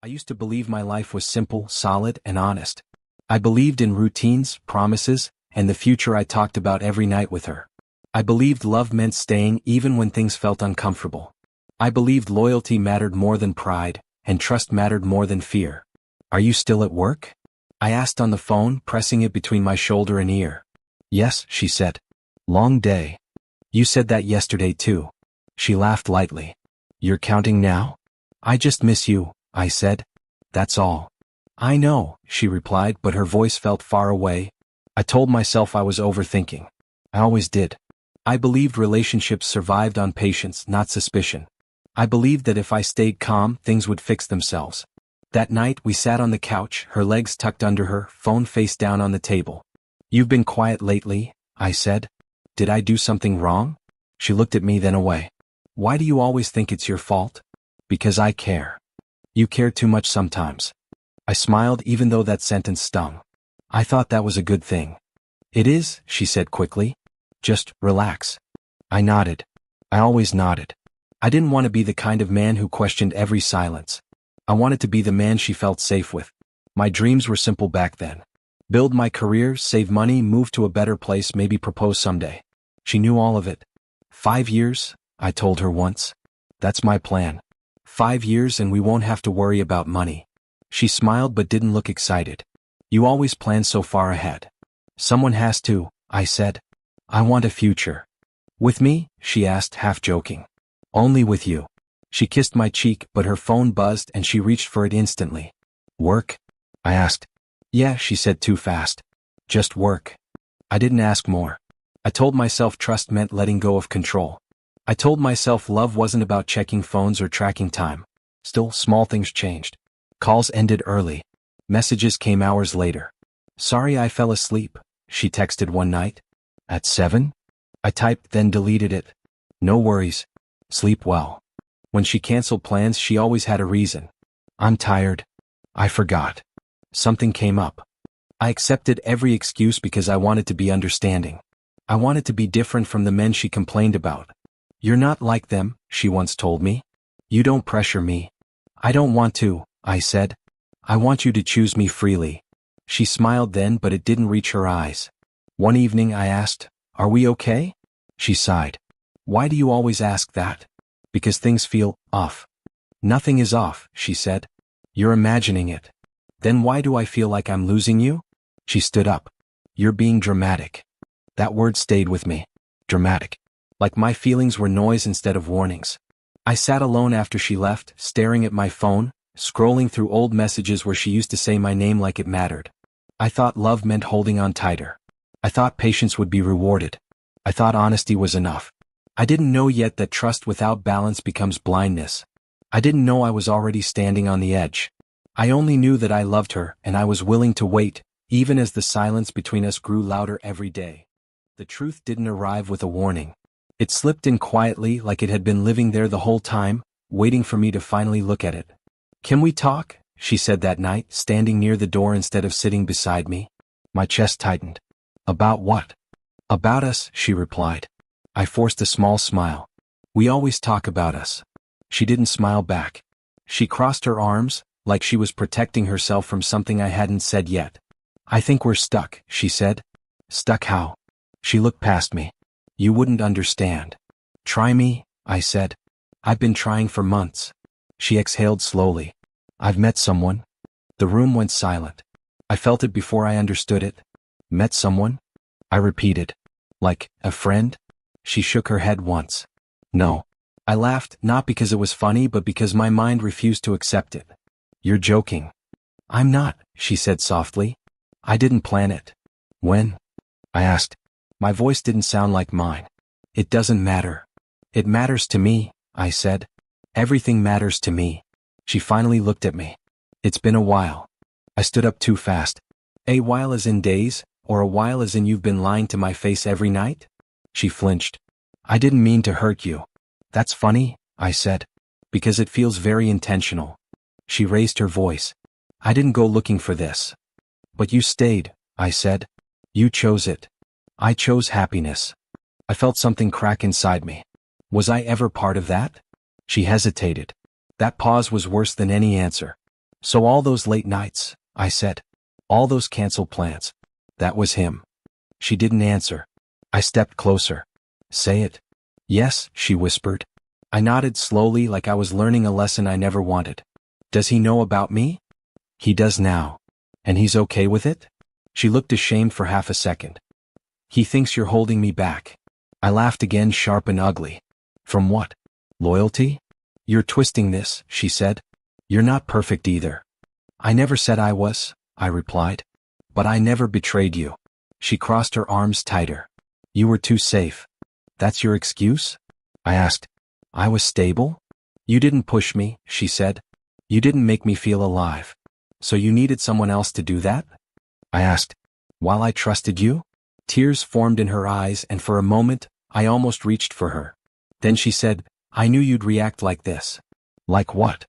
I used to believe my life was simple, solid, and honest. I believed in routines, promises, and the future I talked about every night with her. I believed love meant staying even when things felt uncomfortable. I believed loyalty mattered more than pride, and trust mattered more than fear. "Are you still at work?" I asked on the phone, pressing it between my shoulder and ear. "Yes," she said. "Long day." "You said that yesterday too." She laughed lightly. "You're counting now?" "I just miss you," I said. "That's all." "I know," she replied, but her voice felt far away. I told myself I was overthinking. I always did. I believed relationships survived on patience, not suspicion. I believed that if I stayed calm, things would fix themselves. That night, we sat on the couch, her legs tucked under her, phone face down on the table. "You've been quiet lately," I said. "Did I do something wrong?" She looked at me, then away. "Why do you always think it's your fault?" "Because I care. You care too much sometimes." I smiled even though that sentence stung. I thought that was a good thing. "It is," she said quickly. "Just relax." I nodded. I always nodded. I didn't want to be the kind of man who questioned every silence. I wanted to be the man she felt safe with. My dreams were simple back then. Build my career, save money, move to a better place, maybe propose someday. She knew all of it. 5 years, I told her once. That's my plan. 5 years and we won't have to worry about money. She smiled but didn't look excited. "You always plan so far ahead." "Someone has to," I said. "I want a future." "With me?" she asked, half joking. "Only with you." She kissed my cheek, but her phone buzzed and she reached for it instantly. "Work?" I asked. "Yeah," she said too fast. "Just work." I didn't ask more. I told myself trust meant letting go of control. I told myself love wasn't about checking phones or tracking time. Still, small things changed. Calls ended early. Messages came hours later. "Sorry I fell asleep," she texted one night. "At 7? I typed, then deleted it. "No worries. Sleep well." When she canceled plans, she always had a reason. "I'm tired. I forgot. Something came up." I accepted every excuse because I wanted to be understanding. I wanted to be different from the men she complained about. "You're not like them," she once told me. "You don't pressure me." "I don't want to," I said. "I want you to choose me freely." She smiled then, but it didn't reach her eyes. One evening I asked, "Are we okay?" She sighed. "Why do you always ask that?" "Because things feel off." "Nothing is off," she said. "You're imagining it." "Then why do I feel like I'm losing you?" She stood up. "You're being dramatic." That word stayed with me. Dramatic. Like my feelings were noise instead of warnings. I sat alone after she left, staring at my phone, scrolling through old messages where she used to say my name like it mattered. I thought love meant holding on tighter. I thought patience would be rewarded. I thought honesty was enough. I didn't know yet that trust without balance becomes blindness. I didn't know I was already standing on the edge. I only knew that I loved her, and I was willing to wait, even as the silence between us grew louder every day. The truth didn't arrive with a warning. It slipped in quietly, like it had been living there the whole time, waiting for me to finally look at it. "Can we talk?" she said that night, standing near the door instead of sitting beside me. My chest tightened. "About what?" "About us," she replied. I forced a small smile. "We always talk about us." She didn't smile back. She crossed her arms, like she was protecting herself from something I hadn't said yet. "I think we're stuck," she said. "Stuck how?" She looked past me. "You wouldn't understand." "Try me," I said. "I've been trying for months." She exhaled slowly. "I've met someone." The room went silent. I felt it before I understood it. "Met someone?" I repeated. "Like, a friend?" She shook her head once. "No." I laughed, not because it was funny but because my mind refused to accept it. "You're joking." "I'm not," she said softly. "I didn't plan it." "When?" I asked. My voice didn't sound like mine. "It doesn't matter." "It matters to me," I said. "Everything matters to me." She finally looked at me. "It's been a while." I stood up too fast. "A while as in days, or a while as in you've been lying to my face every night?" She flinched. "I didn't mean to hurt you." "That's funny," I said. "Because it feels very intentional." She raised her voice. "I didn't go looking for this." "But you stayed," I said. "You chose it." "I chose happiness." I felt something crack inside me. Was I ever part of that? She hesitated. That pause was worse than any answer. So all those late nights, I said. All those canceled plans. That was him. She didn't answer. I stepped closer. Say it. Yes, she whispered. I nodded slowly like I was learning a lesson I never wanted. Does he know about me? He does now. And he's okay with it? She looked ashamed for half a second. He thinks you're holding me back. I laughed again, sharp and ugly. From what? Loyalty? You're twisting this, she said. You're not perfect either. I never said I was, I replied. But I never betrayed you. She crossed her arms tighter. You were too safe. That's your excuse? I asked. I was stable? You didn't push me, she said. You didn't make me feel alive. So you needed someone else to do that? I asked. While I trusted you? Tears formed in her eyes, and for a moment, I almost reached for her. Then she said, I knew you'd react like this. Like what?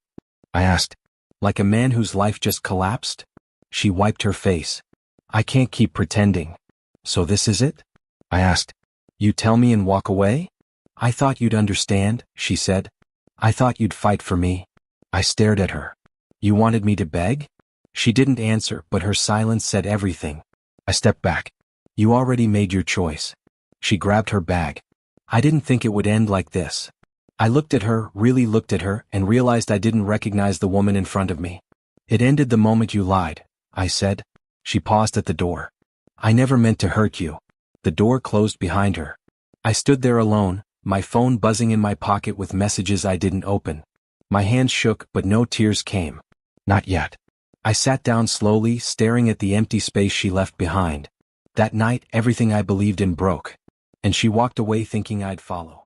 I asked. Like a man whose life just collapsed? She wiped her face. I can't keep pretending. So this is it? I asked. You tell me and walk away? I thought you'd understand, she said. I thought you'd fight for me. I stared at her. You wanted me to beg? She didn't answer, but her silence said everything. I stepped back. You already made your choice. She grabbed her bag. I didn't think it would end like this. I looked at her, really looked at her, and realized I didn't recognize the woman in front of me. It ended the moment you lied, I said. She paused at the door. I never meant to hurt you. The door closed behind her. I stood there alone, my phone buzzing in my pocket with messages I didn't open. My hands shook, but no tears came. Not yet. I sat down slowly, staring at the empty space she left behind. That night, everything I believed in broke. And she walked away thinking I'd follow.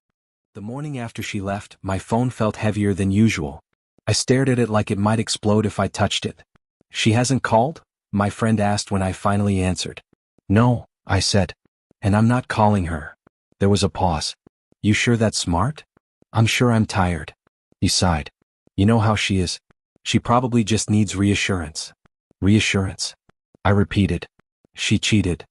The morning after she left, my phone felt heavier than usual. I stared at it like it might explode if I touched it. She hasn't called? My friend asked when I finally answered. No, I said. And I'm not calling her. There was a pause. You sure that's smart? I'm sure I'm tired. He sighed. You know how she is. She probably just needs reassurance. Reassurance. I repeated. She cheated.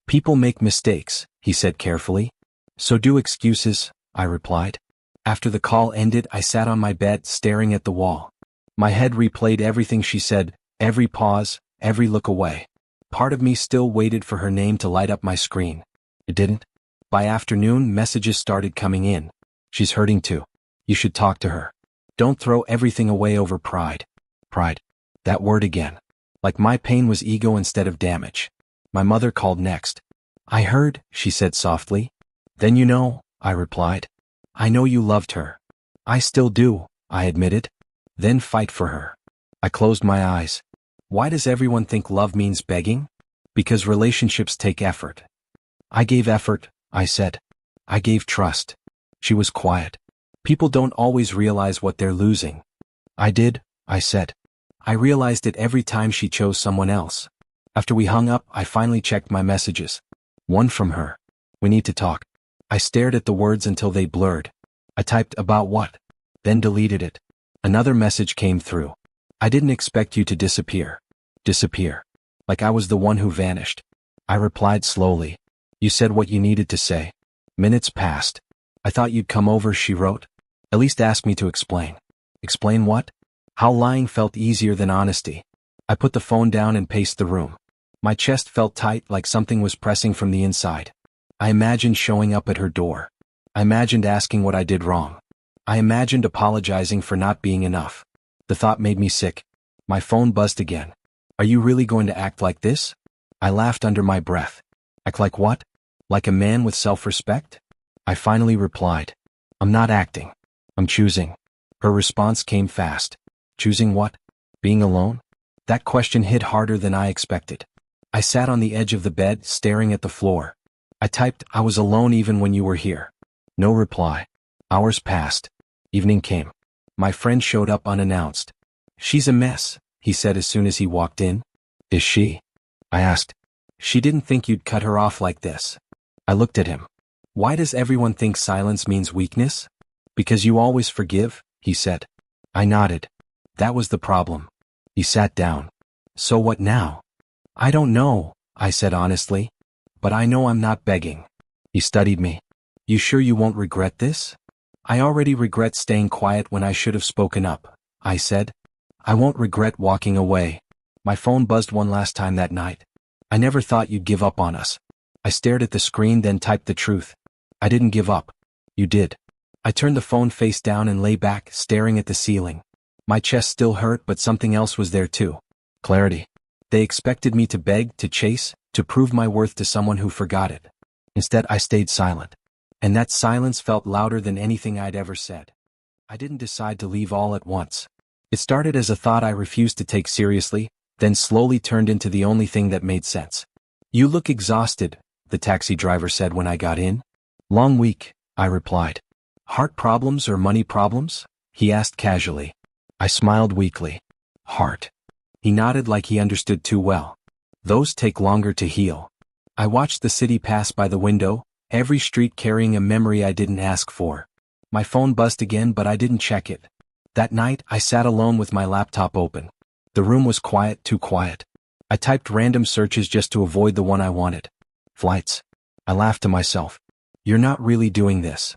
People make mistakes, he said carefully. So do excuses, I replied. After the call ended, I sat on my bed, staring at the wall. My head replayed everything she said, every pause, every look away. Part of me still waited for her name to light up my screen. It didn't. By afternoon, messages started coming in. She's hurting too. You should talk to her. Don't throw everything away over pride. Pride. That word again. Like my pain was ego instead of damage. My mother called next. I heard, she said softly. Then you know, I replied. I know you loved her. I still do, I admitted. Then fight for her. I closed my eyes. Why does everyone think love means begging? Because relationships take effort. I gave effort, I said. I gave trust. She was quiet. People don't always realize what they're losing. I did, I said. I realized it every time she chose someone else. After we hung up, I finally checked my messages. One from her. We need to talk. I stared at the words until they blurred. I typed about what? Then deleted it. Another message came through. I didn't expect you to disappear. Disappear. Like I was the one who vanished. I replied slowly. You said what you needed to say. Minutes passed. I thought you'd come over, she wrote. At least ask me to explain. Explain what? How lying felt easier than honesty. I put the phone down and paced the room. My chest felt tight, like something was pressing from the inside. I imagined showing up at her door. I imagined asking what I did wrong. I imagined apologizing for not being enough. The thought made me sick. My phone buzzed again. Are you really going to act like this? I laughed under my breath. Act like what? Like a man with self-respect? I finally replied. I'm not acting. I'm choosing. Her response came fast. Choosing what? Being alone? That question hit harder than I expected. I sat on the edge of the bed, staring at the floor. I typed, I was alone even when you were here. No reply. Hours passed. Evening came. My friend showed up unannounced. She's a mess, he said as soon as he walked in. Is she? I asked. She didn't think you'd cut her off like this. I looked at him. Why does everyone think silence means weakness? Because you always forgive, he said. I nodded. That was the problem. He sat down. So what now? I don't know, I said honestly. But I know I'm not begging. He studied me. You sure you won't regret this? I already regret staying quiet when I should have spoken up, I said. I won't regret walking away. My phone buzzed one last time that night. I never thought you'd give up on us. I stared at the screen, then typed the truth. I didn't give up. You did. I turned the phone face down and lay back, staring at the ceiling. My chest still hurt, but something else was there too. Clarity. They expected me to beg, to chase, to prove my worth to someone who forgot it. Instead, I stayed silent. And that silence felt louder than anything I'd ever said. I didn't decide to leave all at once. It started as a thought I refused to take seriously, then slowly turned into the only thing that made sense. You look exhausted, the taxi driver said when I got in. Long week, I replied. Heart problems or money problems? He asked casually. I smiled weakly. Heart. He nodded like he understood too well. Those take longer to heal. I watched the city pass by the window, every street carrying a memory I didn't ask for. My phone buzzed again, but I didn't check it. That night, I sat alone with my laptop open. The room was quiet, too quiet. I typed random searches just to avoid the one I wanted. Flights. I laughed to myself. You're not really doing this.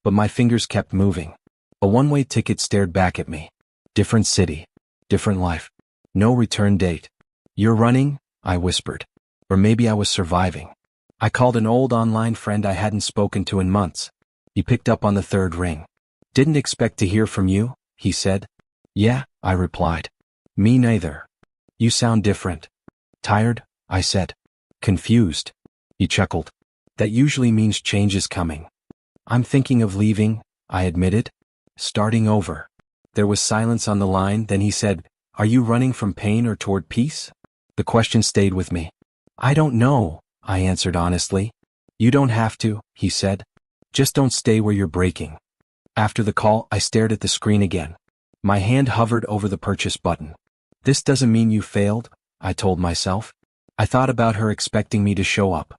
But my fingers kept moving. A one-way ticket stared back at me. Different city. Different life. No return date. You're running? I whispered. Or maybe I was surviving. I called an old online friend I hadn't spoken to in months. He picked up on the third ring. Didn't expect to hear from you, he said. Yeah, I replied. Me neither. You sound different. Tired? I said. Confused. He chuckled. That usually means change is coming. I'm thinking of leaving, I admitted. Starting over. There was silence on the line, then he said, Are you running from pain or toward peace? The question stayed with me. I don't know, I answered honestly. You don't have to, he said. Just don't stay where you're breaking. After the call, I stared at the screen again. My hand hovered over the purchase button. This doesn't mean you failed, I told myself. I thought about her expecting me to show up.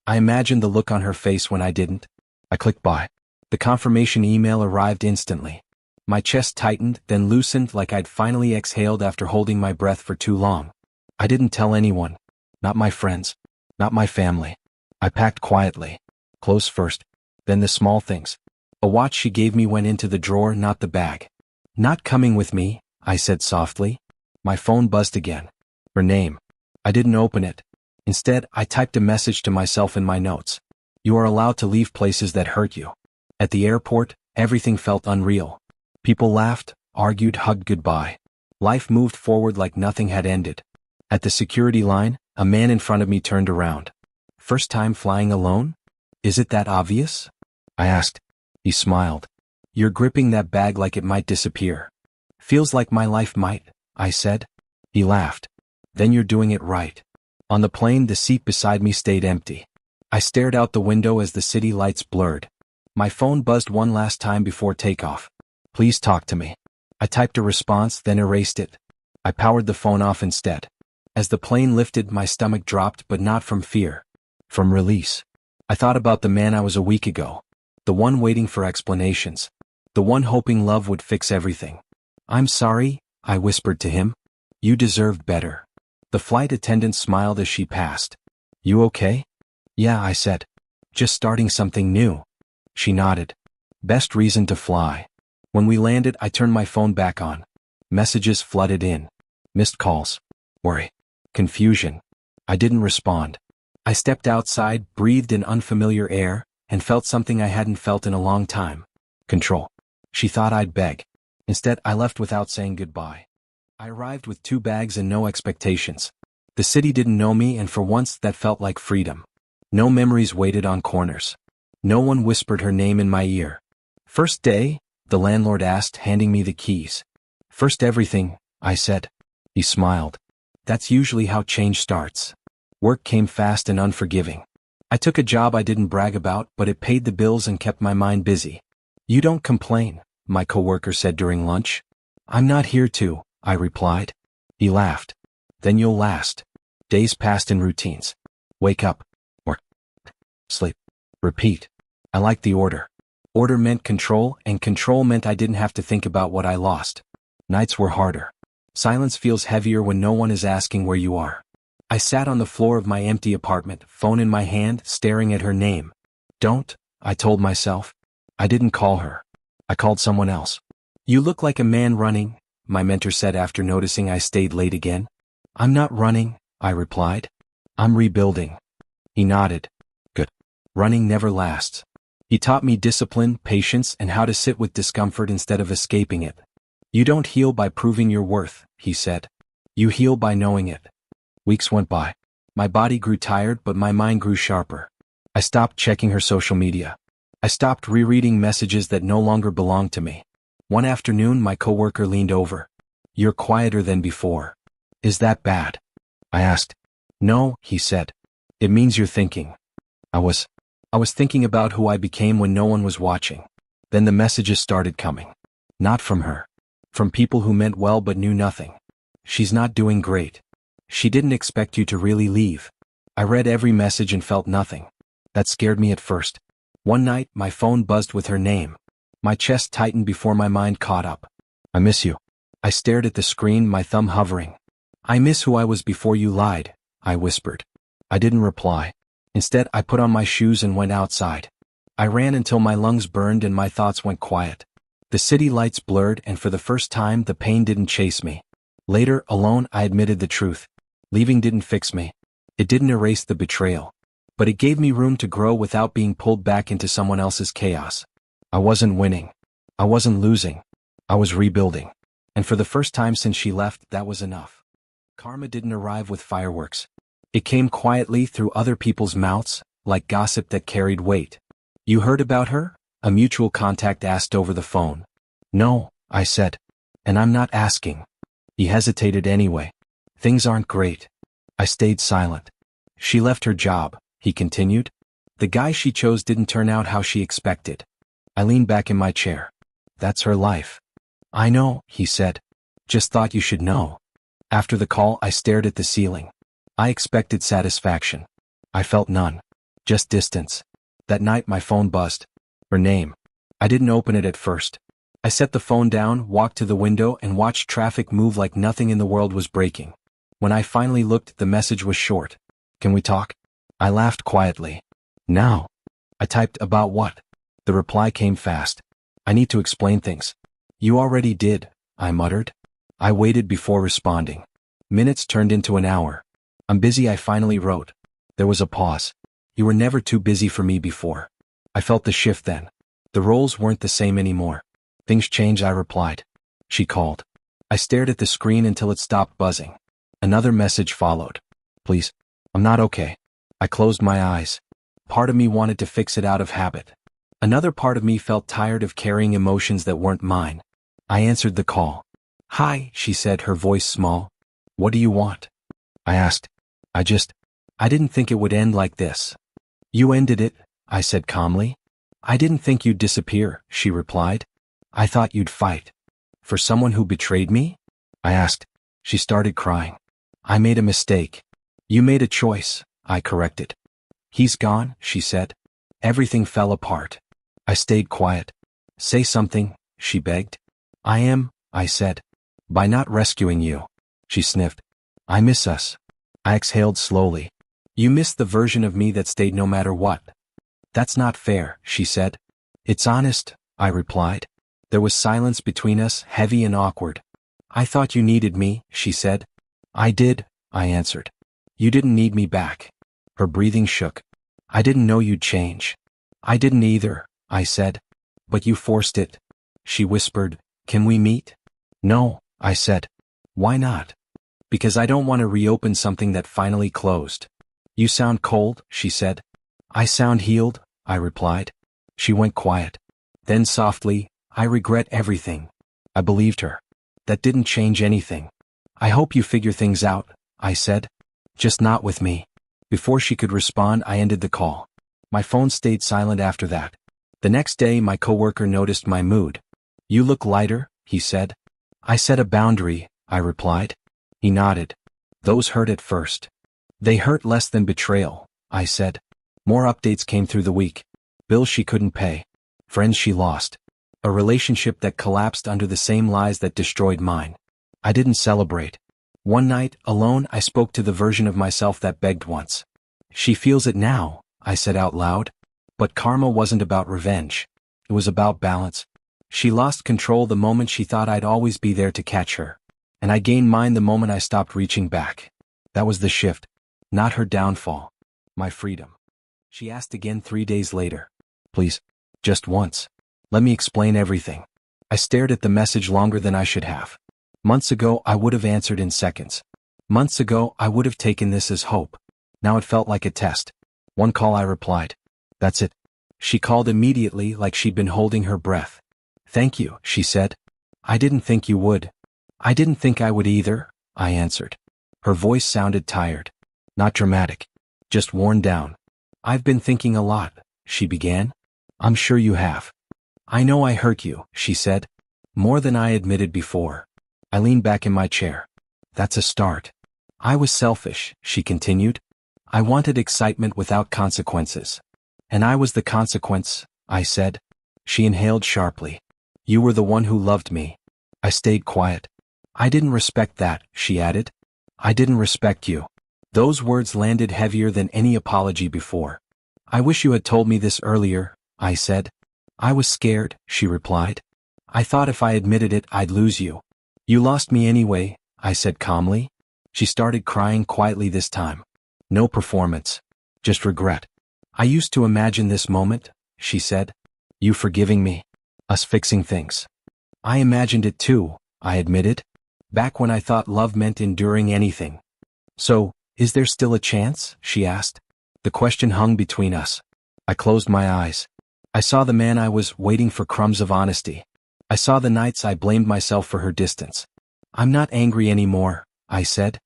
I imagined the look on her face when I didn't. I clicked buy. The confirmation email arrived instantly. My chest tightened, then loosened like I'd finally exhaled after holding my breath for too long. I didn't tell anyone. Not my friends. Not my family. I packed quietly. Clothes first. Then the small things. A watch she gave me went into the drawer, not the bag. Not coming with me, I said softly. My phone buzzed again. Her name. I didn't open it. Instead, I typed a message to myself in my notes. You are allowed to leave places that hurt you. At the airport, everything felt unreal. People laughed, argued, hugged goodbye. Life moved forward like nothing had ended. At the security line, a man in front of me turned around. First time flying alone? Is it that obvious? I asked. He smiled. You're gripping that bag like it might disappear. Feels like my life might, I said. He laughed. Then you're doing it right. On the plane, the seat beside me stayed empty. I stared out the window as the city lights blurred. My phone buzzed one last time before takeoff. Please talk to me. I typed a response, then erased it. I powered the phone off instead. As the plane lifted, my stomach dropped, but not from fear. From release. I thought about the man I was a week ago. The one waiting for explanations. The one hoping love would fix everything. I'm sorry, I whispered to him. You deserved better. The flight attendant smiled as she passed. You okay? Yeah, I said. Just starting something new. She nodded. Best reason to fly. When we landed, I turned my phone back on. Messages flooded in. Missed calls. Worry. Confusion. I didn't respond. I stepped outside, breathed in unfamiliar air, and felt something I hadn't felt in a long time. Control. She thought I'd beg. Instead, I left without saying goodbye. I arrived with 2 bags and no expectations. The city didn't know me, and for once that felt like freedom. No memories waited on corners. No one whispered her name in my ear. First day? The landlord asked, handing me the keys. First everything, I said. He smiled. That's usually how change starts. Work came fast and unforgiving. I took a job I didn't brag about, but it paid the bills and kept my mind busy. You don't complain, my coworker said during lunch. I'm not here to, I replied. He laughed. Then you'll last. Days passed in routines. Wake up. Work. Sleep. Repeat. I liked the order. Order meant control, and control meant I didn't have to think about what I lost. Nights were harder. Silence feels heavier when no one is asking where you are. I sat on the floor of my empty apartment, phone in my hand, staring at her name. Don't, I told myself. I didn't call her. I called someone else. You look like a man running, my mentor said after noticing I stayed late again. I'm not running, I replied. I'm rebuilding. He nodded. Good. Running never lasts. He taught me discipline, patience, and how to sit with discomfort instead of escaping it. You don't heal by proving your worth, he said. You heal by knowing it. Weeks went by. My body grew tired, but my mind grew sharper. I stopped checking her social media. I stopped rereading messages that no longer belonged to me. One afternoon, my coworker leaned over. You're quieter than before. Is that bad? I asked. No, he said. It means you're thinking. I was thinking about who I became when no one was watching. Then the messages started coming. Not from her. From people who meant well but knew nothing. She's not doing great. She didn't expect you to really leave. I read every message and felt nothing. That scared me at first. One night, my phone buzzed with her name. My chest tightened before my mind caught up. I miss you. I stared at the screen, my thumb hovering. I miss who I was before you lied, I whispered. I didn't reply. Instead, I put on my shoes and went outside. I ran until my lungs burned and my thoughts went quiet. The city lights blurred, and for the first time, the pain didn't chase me. Later, alone, I admitted the truth. Leaving didn't fix me. It didn't erase the betrayal. But it gave me room to grow without being pulled back into someone else's chaos. I wasn't winning. I wasn't losing. I was rebuilding. And for the first time since she left, that was enough. Karma didn't arrive with fireworks. It came quietly through other people's mouths, like gossip that carried weight. You heard about her? A mutual contact asked over the phone. No, I said. And I'm not asking. He hesitated anyway. Things aren't great. I stayed silent. She left her job, he continued. The guy she chose didn't turn out how she expected. I leaned back in my chair. That's her life. I know, he said. Just thought you should know. After the call, I stared at the ceiling. I expected satisfaction. I felt none. Just distance. That night my phone buzzed. Her name. I didn't open it at first. I set the phone down, walked to the window, and watched traffic move like nothing in the world was breaking. When I finally looked, the message was short. Can we talk? I laughed quietly. Now. I typed, about what? The reply came fast. I need to explain things. You already did, I muttered. I waited before responding. Minutes turned into an hour. I'm busy, I finally wrote. There was a pause. You were never too busy for me before. I felt the shift then. The roles weren't the same anymore. Things changed, I replied. She called. I stared at the screen until it stopped buzzing. Another message followed. Please. I'm not okay. I closed my eyes. Part of me wanted to fix it out of habit. Another part of me felt tired of carrying emotions that weren't mine. I answered the call. Hi, she said, her voice small. What do you want? I asked. I didn't think it would end like this. You ended it, I said calmly. I didn't think you'd disappear, she replied. I thought you'd fight. For someone who betrayed me? I asked. She started crying. I made a mistake. You made a choice, I corrected. He's gone, she said. Everything fell apart. I stayed quiet. Say something, she begged. I said. By not rescuing you. She sniffed. I miss us. I exhaled slowly. You missed the version of me that stayed no matter what. That's not fair, she said. It's honest, I replied. There was silence between us, heavy and awkward. I thought you needed me, she said. I did, I answered. You didn't need me back. Her breathing shook. I didn't know you'd change. I didn't either, I said. But you forced it. She whispered, Can we meet? No, I said. Why not? Because I don't want to reopen something that finally closed. You sound cold, she said. I sound healed, I replied. She went quiet. Then softly, I regret everything. I believed her. That didn't change anything. I hope you figure things out, I said. Just not with me. Before she could respond, I ended the call. My phone stayed silent after that. The next day, my coworker noticed my mood. You look lighter, he said. I set a boundary, I replied. He nodded. Those hurt at first. They hurt less than betrayal, I said. More updates came through the week. Bills she couldn't pay. Friends she lost. A relationship that collapsed under the same lies that destroyed mine. I didn't celebrate. One night, alone, I spoke to the version of myself that begged once. She feels it now, I said out loud. But karma wasn't about revenge. It was about balance. She lost control the moment she thought I'd always be there to catch her. And I gained mine the moment I stopped reaching back. That was the shift. Not her downfall. My freedom. She asked again 3 days later. Please. Just once. Let me explain everything. I stared at the message longer than I should have. Months ago I would have answered in seconds. Months ago I would have taken this as hope. Now it felt like a test. One call I replied. That's it. She called immediately like she'd been holding her breath. Thank you, she said. I didn't think you would. I didn't think I would either, I answered. Her voice sounded tired. Not dramatic. Just worn down. I've been thinking a lot, she began. I'm sure you have. I know I hurt you, she said. More than I admitted before. I leaned back in my chair. That's a start. I was selfish, she continued. I wanted excitement without consequences. And I was the consequence, I said. She inhaled sharply. You were the one who loved me. I stayed quiet. I didn't respect that, she added. I didn't respect you. Those words landed heavier than any apology before. I wish you had told me this earlier, I said. I was scared, she replied. I thought if I admitted it, I'd lose you. You lost me anyway, I said calmly. She started crying quietly this time. No performance. Just regret. I used to imagine this moment, she said. You forgiving me. Us fixing things. I imagined it too, I admitted. Back when I thought love meant enduring anything. So, is there still a chance? She asked. The question hung between us. I closed my eyes. I saw the man I was waiting for crumbs of honesty. I saw the nights I blamed myself for her distance. I'm not angry anymore, I said.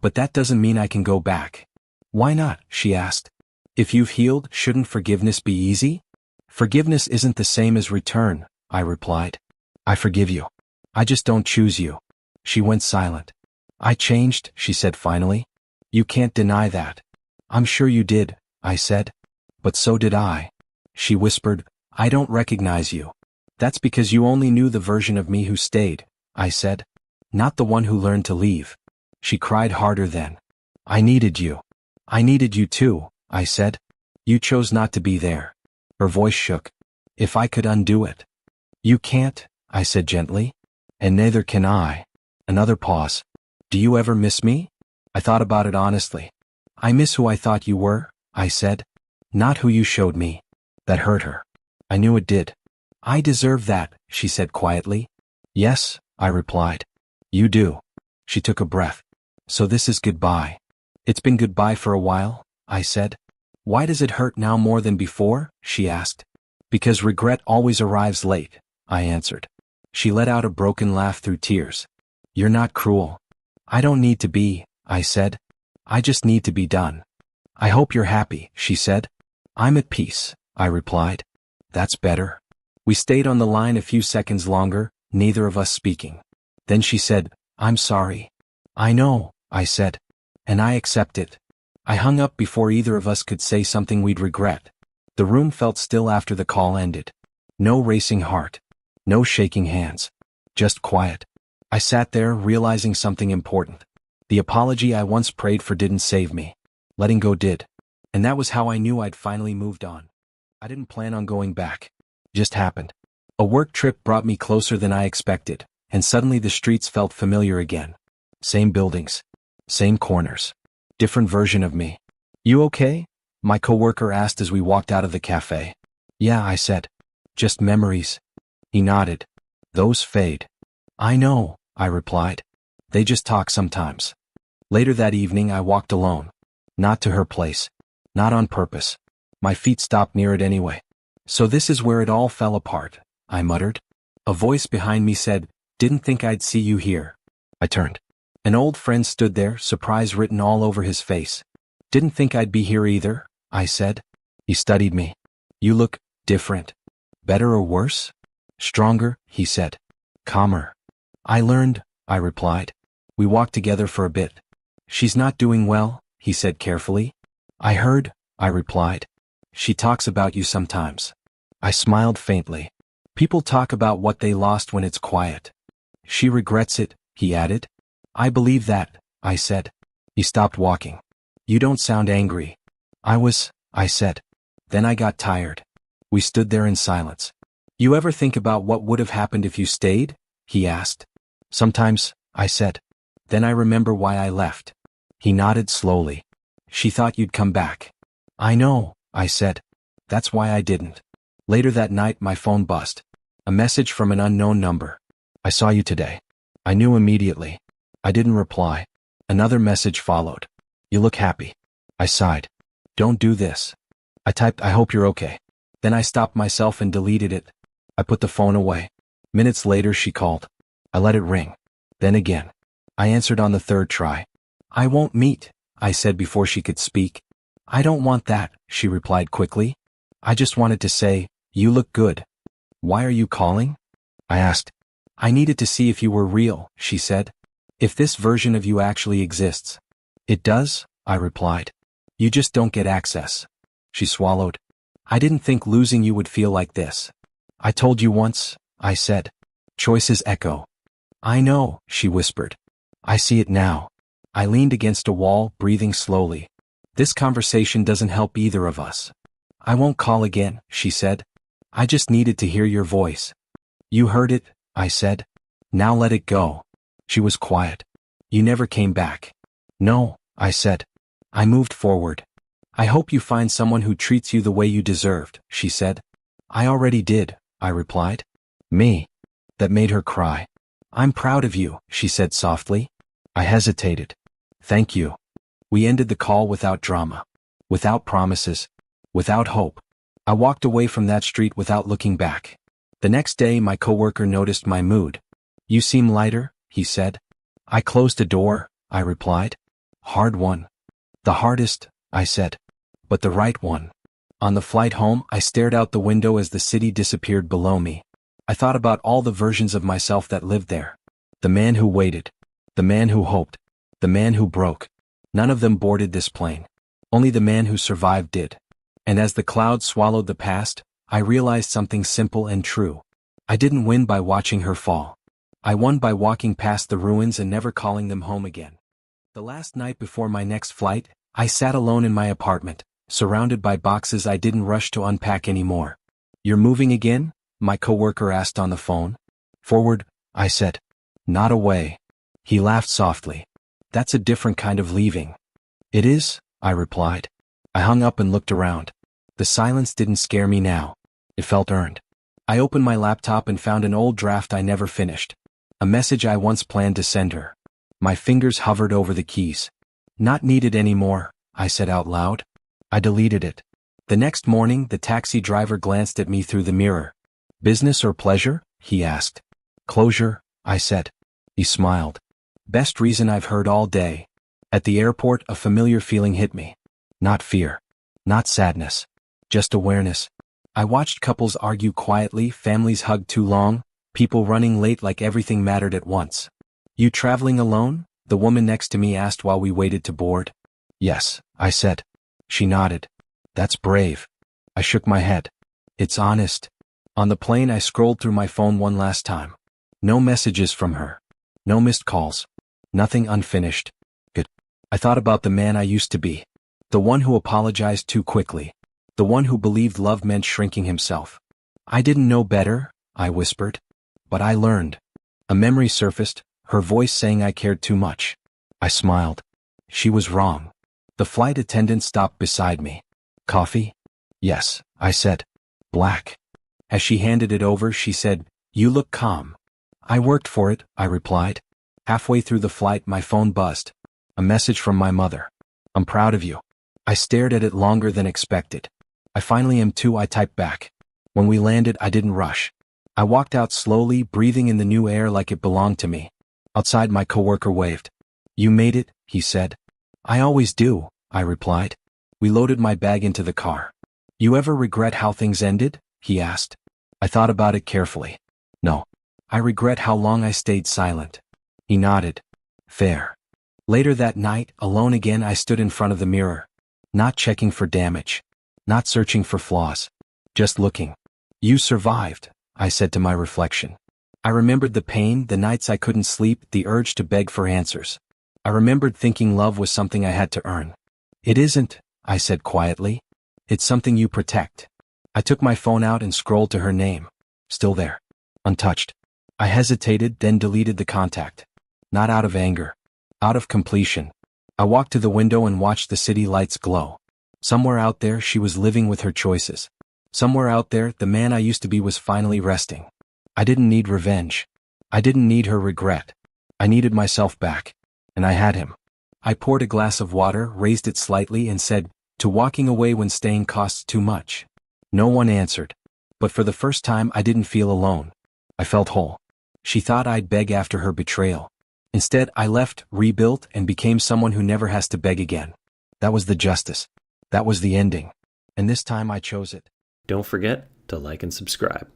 But that doesn't mean I can go back. Why not? She asked. If you've healed, shouldn't forgiveness be easy? Forgiveness isn't the same as return, I replied. I forgive you. I just don't choose you. She went silent. I changed, she said finally. You can't deny that. I'm sure you did, I said. But so did I. She whispered, I don't recognize you. That's because you only knew the version of me who stayed, I said. Not the one who learned to leave. She cried harder then. I needed you. I needed you too, I said. You chose not to be there. Her voice shook. If I could undo it. You can't, I said gently. And neither can I. Another pause. Do you ever miss me? I thought about it honestly. I miss who I thought you were, I said. Not who you showed me. That hurt her. I knew it did. I deserve that, she said quietly. Yes, I replied. You do. She took a breath. So this is goodbye. It's been goodbye for a while, I said. Why does it hurt now more than before? She asked. Because regret always arrives late, I answered. She let out a broken laugh through tears. You're not cruel. I don't need to be, I said. I just need to be done. I hope you're happy, she said. I'm at peace, I replied. That's better. We stayed on the line a few seconds longer, neither of us speaking. Then she said, I'm sorry. I know, I said. And I accept it. I hung up before either of us could say something we'd regret. The room felt still after the call ended. No racing heart. No shaking hands. Just quiet. I sat there realizing something important. The apology I once prayed for didn't save me. Letting go did. And that was how I knew I'd finally moved on. I didn't plan on going back. Just happened. A work trip brought me closer than I expected, and suddenly the streets felt familiar again. Same buildings. Same corners. Different version of me. You okay? My coworker asked as we walked out of the cafe. Yeah, I said. Just memories. He nodded. Those fade. I know, I replied. They just talk sometimes. Later that evening I walked alone. Not to her place. Not on purpose. My feet stopped near it anyway. So this is where it all fell apart, I muttered. A voice behind me said, Didn't think I'd see you here. I turned. An old friend stood there, surprise written all over his face. Didn't think I'd be here either, I said. He studied me. You look different. Better or worse? Stronger, he said. Calmer. I learned, I replied. We walked together for a bit. She's not doing well, he said carefully. I heard, I replied. She talks about you sometimes. I smiled faintly. People talk about what they lost when it's quiet. She regrets it, he added. I believe that, I said. He stopped walking. You don't sound angry. I said. Then I got tired. We stood there in silence. You ever think about what would have happened if you stayed? He asked. Sometimes, I said. Then I remember why I left. He nodded slowly. She thought you'd come back. I know, I said. That's why I didn't. Later that night my phone buzzed. A message from an unknown number. I saw you today. I knew immediately. I didn't reply. Another message followed. You look happy. I sighed. Don't do this. I typed, I hope you're okay. Then I stopped myself and deleted it. I put the phone away. Minutes later she called. I let it ring. Then again. I answered on the third try. I won't meet, I said before she could speak. I don't want that, she replied quickly. I just wanted to say, you look good. Why are you calling? I asked. I needed to see if you were real, she said. If this version of you actually exists. It does, I replied. You just don't get access. She swallowed. I didn't think losing you would feel like this. I told you once, I said. Choices echo. I know, she whispered. I see it now. I leaned against a wall, breathing slowly. This conversation doesn't help either of us. I won't call again, she said. I just needed to hear your voice. You heard it, I said. Now let it go. She was quiet. You never came back. No, I said. I moved forward. I hope you find someone who treats you the way you deserved, she said. I already did, I replied. Me. That made her cry. I'm proud of you, she said softly. I hesitated. Thank you. We ended the call without drama. Without promises. Without hope. I walked away from that street without looking back. The next day my coworker noticed my mood. You seem lighter, he said. I closed a door, I replied. Hard one. The hardest, I said. But the right one. On the flight home, I stared out the window as the city disappeared below me. I thought about all the versions of myself that lived there. The man who waited. The man who hoped. The man who broke. None of them boarded this plane. Only the man who survived did. And as the clouds swallowed the past, I realized something simple and true. I didn't win by watching her fall. I won by walking past the ruins and never calling them home again. The last night before my next flight, I sat alone in my apartment, surrounded by boxes I didn't rush to unpack anymore. You're moving again? My coworker asked on the phone. Forward, I said. Not away. He laughed softly. That's a different kind of leaving. It is, I replied. I hung up and looked around. The silence didn't scare me now. It felt earned. I opened my laptop and found an old draft I never finished. A message I once planned to send her. My fingers hovered over the keys. Not needed anymore, I said out loud. I deleted it. The next morning, the taxi driver glanced at me through the mirror. Business or pleasure? He asked. Closure, I said. He smiled. Best reason I've heard all day. At the airport, a familiar feeling hit me. Not fear. Not sadness. Just awareness. I watched couples argue quietly, families hug too long, people running late like everything mattered at once. You traveling alone? The woman next to me asked while we waited to board. Yes, I said. She nodded. That's brave. I shook my head. It's honest. On the plane I scrolled through my phone one last time. No messages from her. No missed calls. Nothing unfinished. Good. I thought about the man I used to be. The one who apologized too quickly. The one who believed love meant shrinking himself. I didn't know better, I whispered. But I learned. A memory surfaced, her voice saying I cared too much. I smiled. She was wrong. The flight attendant stopped beside me. Coffee? Yes, I said. Black. As she handed it over, she said, You look calm. I worked for it, I replied. Halfway through the flight, my phone buzzed. A message from my mother. I'm proud of you. I stared at it longer than expected. I finally am too, I typed back. When we landed, I didn't rush. I walked out slowly, breathing in the new air like it belonged to me. Outside, my coworker waved. You made it, he said. I always do, I replied. We loaded my bag into the car. You ever regret how things ended? He asked. I thought about it carefully. No. I regret how long I stayed silent. He nodded. Fair. Later that night, alone again, I stood in front of the mirror. Not checking for damage. Not searching for flaws. Just looking. You survived, I said to my reflection. I remembered the pain, the nights I couldn't sleep, the urge to beg for answers. I remembered thinking love was something I had to earn. It isn't, I said quietly. It's something you protect. I took my phone out and scrolled to her name. still there. Untouched. I hesitated, then deleted the contact. Not out of anger. Out of completion. I walked to the window and watched the city lights glow. Somewhere out there, she was living with her choices. Somewhere out there, the man I used to be was finally resting. I didn't need revenge. I didn't need her regret. I needed myself back. And I had him. I poured a glass of water, raised it slightly, and said, "To walking away when staying costs too much." No one answered. But for the first time, I didn't feel alone. I felt whole. She thought I'd beg after her betrayal. Instead, I left, rebuilt, and became someone who never has to beg again. That was the justice. That was the ending. And this time I chose it. Don't forget to like and subscribe.